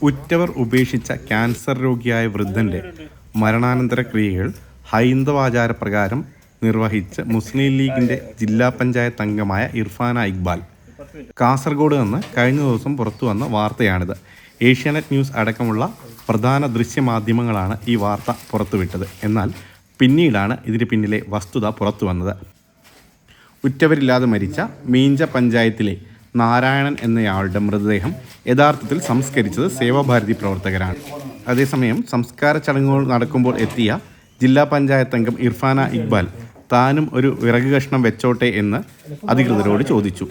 ഉറ്റവർ ഉപേക്ഷിച്ച ക്യാൻസർ രോഗിയായ വൃദ്ധൻ്റെ മരണാനന്തര ക്രിയകൾ ഹൈന്ദവാചാരപ്രകാരം നിർവഹിച്ച് മുസ്ലിം ലീഗിൻ്റെ ജില്ലാ പഞ്ചായത്ത് അംഗമായ ഇർഫാന ഇക്ബാൽ. കാസർഗോഡ് നിന്ന് കഴിഞ്ഞ ദിവസം പുറത്തു വന്ന വാർത്തയാണിത്. ഏഷ്യാനെറ്റ് ന്യൂസ് അടക്കമുള്ള പ്രധാന ദൃശ്യമാധ്യമങ്ങളാണ് ഈ വാർത്ത പുറത്തുവിട്ടത്. എന്നാൽ പിന്നീടാണ് ഇതിന് പിന്നിലെ വസ്തുത പുറത്തു വന്നത്. ഉറ്റവരില്ലാതെ മരിച്ച മീഞ്ച പഞ്ചായത്തിലെ നാരായണൻ എന്നയാളുടെ മൃതദേഹം യഥാർത്ഥത്തിൽ സംസ്കരിച്ചത് സേവാഭാരതി പ്രവർത്തകരാണ്. അതേസമയം സംസ്കാര ചടങ്ങുകൾ നടക്കുമ്പോൾ എത്തിയ ജില്ലാ പഞ്ചായത്ത് അംഗം ഇർഫാന ഇക്ബാൽ താനും ഒരു വിറക് കഷ്ണം വെച്ചോട്ടെ എന്ന് അധികൃതരോട് ചോദിച്ചു.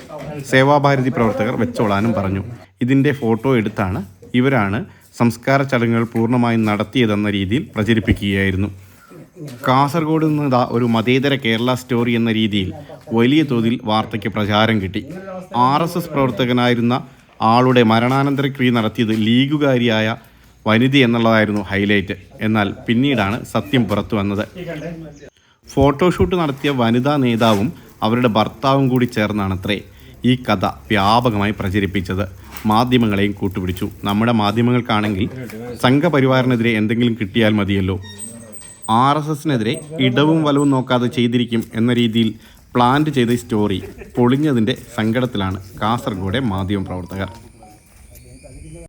സേവാഭാരതി പ്രവർത്തകർ വെച്ചോളാനും പറഞ്ഞു. ഇതിൻ്റെ ഫോട്ടോ എടുത്താണ് ഇവരാണ് സംസ്കാര ചടങ്ങുകൾ പൂർണ്ണമായും നടത്തിയതെന്ന രീതിയിൽ പ്രചരിപ്പിക്കുകയായിരുന്നു. കാസർഗോഡ് നിന്ന് ഒരു മതേതര കേരള സ്റ്റോറി എന്ന രീതിയിൽ വലിയ തോതിൽ വാർത്തയ്ക്ക് പ്രചാരം കിട്ടി. RSS പ്രവർത്തകനായിരുന്ന ആളുടെ മരണാനന്തര ക്രിയ നടത്തിയത് ലീഗുകാരിയായ വനിത എന്നുള്ളതായിരുന്നു ഹൈലൈറ്റ്. എന്നാൽ പിന്നീടാണ് സത്യം പുറത്തു വന്നത്. ഫോട്ടോഷൂട്ട് നടത്തിയ വനിതാ നേതാവും അവരുടെ ഭർത്താവും കൂടി ചേർന്നാണത്രേ ഈ കഥ വ്യാപകമായി പ്രചരിപ്പിച്ചത്. മാധ്യമങ്ങളെയും കൂട്ടുപിടിച്ചു. നമ്മുടെ മാധ്യമങ്ങൾക്കാണെങ്കിൽ സംഘപരിവാറിനെതിരെ എന്തെങ്കിലും കിട്ടിയാൽ മതിയല്ലോ. RSSനെതിരെ ഇടവും വലവും നോക്കാതെ ചെയ്തിരിക്കും എന്ന രീതിയിൽ പ്ലാൻ ചെയ്ത സ്റ്റോറി പൊളിഞ്ഞതിൻ്റെ സങ്കടത്തിലാണ് കാസർഗോഡെ മാധ്യമ പ്രവർത്തകർ.